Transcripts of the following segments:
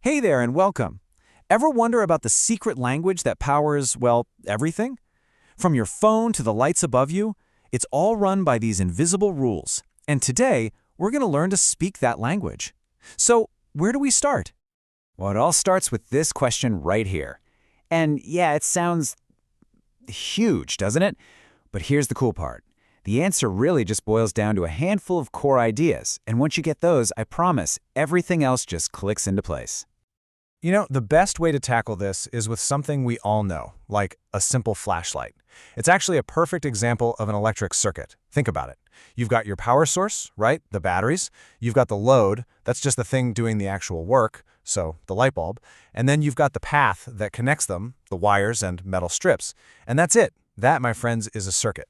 Hey there and welcome. Ever wonder about the secret language that powers, well, everything? From your phone to the lights above you, it's all run by these invisible rules. And today, we're going to learn to speak that language. So, where do we start? Well, it all starts with this question right here. And yeah, it sounds huge, doesn't it? But here's the cool part. The answer really just boils down to a handful of core ideas, and once you get those, I promise, everything else just clicks into place. You know, the best way to tackle this is with something we all know, like a simple flashlight. It's actually a perfect example of an electric circuit. Think about it. You've got your power source, right? The batteries. You've got the load. That's just the thing doing the actual work, so the light bulb. And then you've got the path that connects them, the wires and metal strips. And that's it. That, my friends, is a circuit.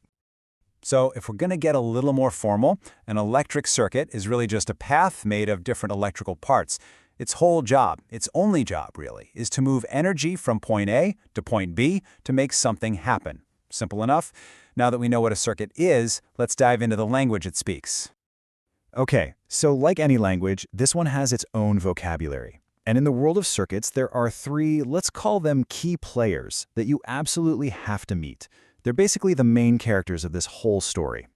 So if we're going to get a little more formal, an electric circuit is really just a path made of different electrical parts. Its whole job, its only job really, is to move energy from point A to point B to make something happen. Simple enough. Now that we know what a circuit is, let's dive into the language it speaks. Okay, so like any language, this one has its own vocabulary. And in the world of circuits, there are three, let's call them key players, that you absolutely have to meet. They're basically the main characters of this whole story.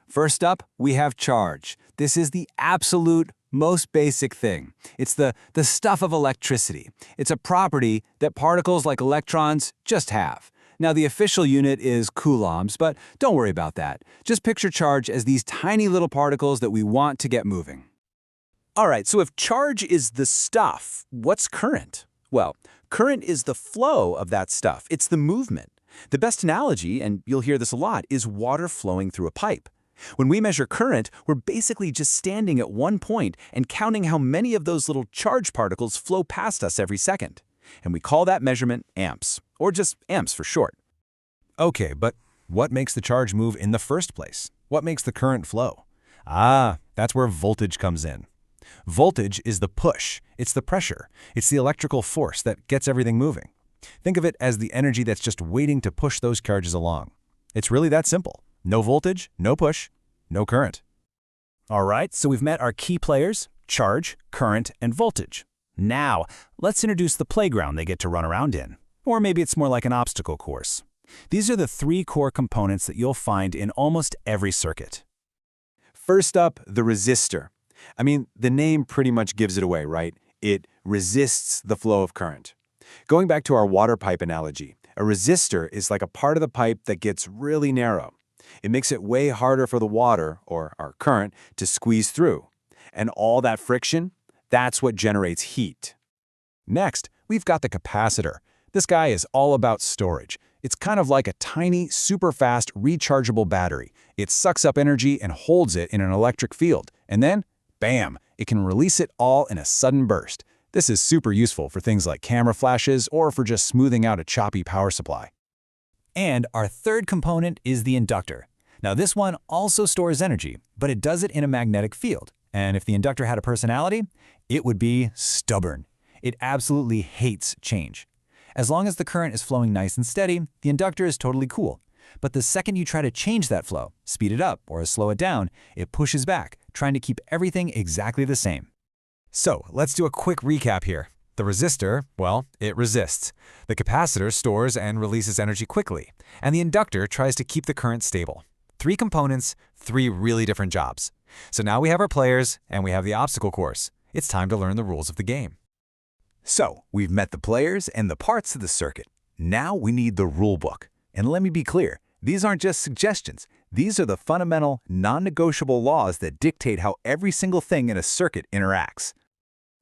First up, we have charge. This is the absolute most basic thing. It's the stuff of electricity. It's a property that particles like electrons just have. Now, the official unit is coulombs, but don't worry about that. Just picture charge as these tiny little particles that we want to get moving. All right, so if charge is the stuff, what's current? Well, current is the flow of that stuff. It's the movement. The best analogy, and you'll hear this a lot, is water flowing through a pipe. When we measure current, we're basically just standing at one point and counting how many of those little charge particles flow past us every second. And we call that measurement amps, or just amps for short. Okay, but what makes the charge move in the first place? What makes the current flow? That's where voltage comes in. Voltage is the push. It's the pressure. It's the electrical force that gets everything moving. Think of it as the energy that's just waiting to push those charges along. It's really that simple. No voltage, no push, no current. All right, so we've met our key players, charge, current, and voltage. Now, let's introduce the playground they get to run around in. Or maybe it's more like an obstacle course. These are the three core components that you'll find in almost every circuit. First up, the resistor. I mean, the name pretty much gives it away, right? It resists the flow of current. Going back to our water pipe analogy, a resistor is like a part of the pipe that gets really narrow. It makes it way harder for the water, or our current, to squeeze through. And all that friction, that's what generates heat. Next, we've got the capacitor. This guy is all about storage. It's kind of like a tiny, super fast, rechargeable battery. It sucks up energy and holds it in an electric field. And then, bam, it can release it all in a sudden burst. This is super useful for things like camera flashes or for just smoothing out a choppy power supply. And our third component is the inductor. Now this one also stores energy, but it does it in a magnetic field. And if the inductor had a personality, it would be stubborn. It absolutely hates change. As long as the current is flowing nice and steady, the inductor is totally cool. But the second you try to change that flow, speed it up or slow it down, it pushes back, trying to keep everything exactly the same. So let's do a quick recap here. The resistor, well, it resists. The capacitor stores and releases energy quickly. And the inductor tries to keep the current stable. Three components, three really different jobs. So now we have our players and we have the obstacle course. It's time to learn the rules of the game. So, we've met the players and the parts of the circuit. Now we need the rule book. And let me be clear, these aren't just suggestions. These are the fundamental, non-negotiable laws that dictate how every single thing in a circuit interacts.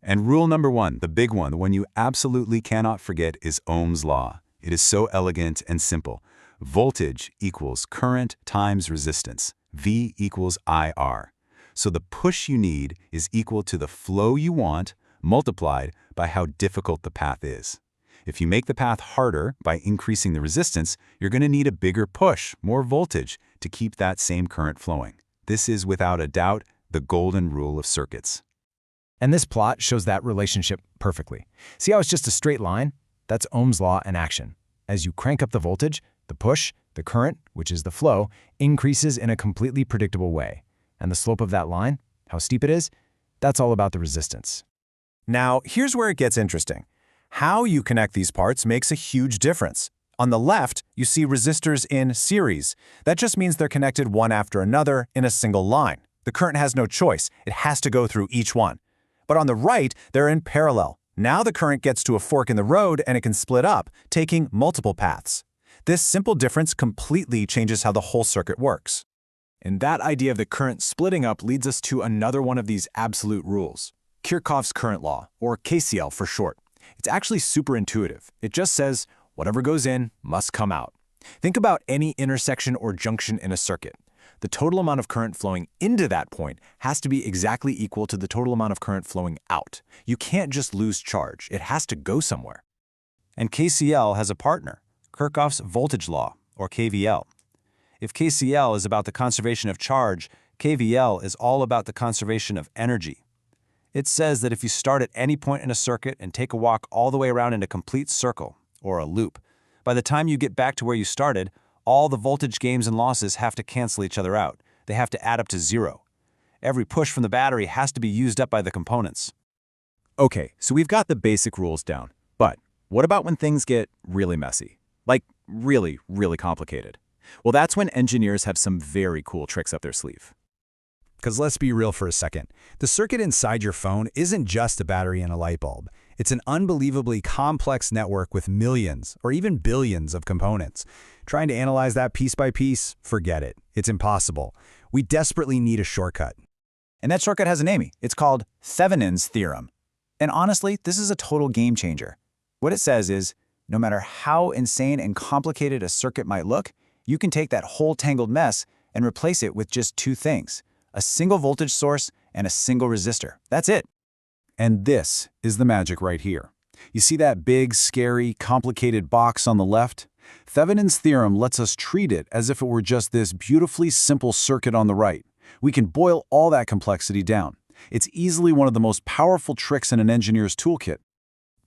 And rule number one, the big one, the one you absolutely cannot forget, is Ohm's law. It is so elegant and simple. Voltage equals current times resistance. V equals IR. So the push you need is equal to the flow you want multiplied by how difficult the path is. If you make the path harder by increasing the resistance, you're going to need a bigger push, more voltage, to keep that same current flowing. This is, without a doubt, the golden rule of circuits. And this plot shows that relationship perfectly. See how it's just a straight line? That's Ohm's law in action. As you crank up the voltage, the push, the current, which is the flow, increases in a completely predictable way. And the slope of that line, how steep it is, that's all about the resistance. Now, here's where it gets interesting. How you connect these parts makes a huge difference. On the left, you see resistors in series. That just means they're connected one after another in a single line. The current has no choice. It has to go through each one. But on the right, they're in parallel. Now the current gets to a fork in the road and it can split up, taking multiple paths. This simple difference completely changes how the whole circuit works. And that idea of the current splitting up leads us to another one of these absolute rules. Kirchhoff's current law, or KCL for short. It's actually super intuitive. It just says, whatever goes in must come out. Think about any intersection or junction in a circuit. The total amount of current flowing into that point has to be exactly equal to the total amount of current flowing out. You can't just lose charge. It has to go somewhere. And KCL has a partner, Kirchhoff's voltage law, or KVL. If KCL is about the conservation of charge, KVL is all about the conservation of energy. It says that if you start at any point in a circuit and take a walk all the way around in a complete circle, or a loop, by the time you get back to where you started, all the voltage gains and losses have to cancel each other out. They have to add up to zero. Every push from the battery has to be used up by the components. Okay, so we've got the basic rules down. But what about when things get really messy? Like really, really complicated? Well, that's when engineers have some very cool tricks up their sleeve. Because let's be real for a second. The circuit inside your phone isn't just a battery and a light bulb. It's an unbelievably complex network with millions or even billions of components. Trying to analyze that piece by piece, forget it. It's impossible. We desperately need a shortcut. And that shortcut has a name. It's called Thevenin's theorem. And honestly, this is a total game changer. What it says is, no matter how insane and complicated a circuit might look, you can take that whole tangled mess and replace it with just two things: a single voltage source and a single resistor. That's it. And this is the magic right here. You see that big, scary, complicated box on the left? Thevenin's theorem lets us treat it as if it were just this beautifully simple circuit on the right. We can boil all that complexity down. It's easily one of the most powerful tricks in an engineer's toolkit.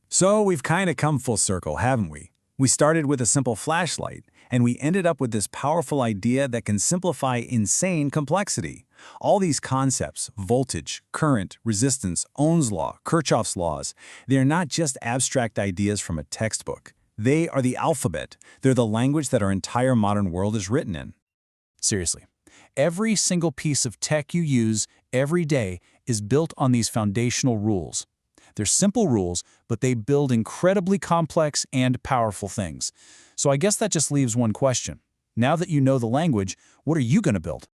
So we've kind of come full circle, haven't we? We started with a simple flashlight, and we ended up with this powerful idea that can simplify insane complexity. All these concepts, voltage, current, resistance, Ohm's law, Kirchhoff's laws, they're not just abstract ideas from a textbook. They are the alphabet. They're the language that our entire modern world is written in. Seriously, every single piece of tech you use every day is built on these foundational rules. They're simple rules, but they build incredibly complex and powerful things. So I guess that just leaves one question. Now that you know the language, what are you going to build?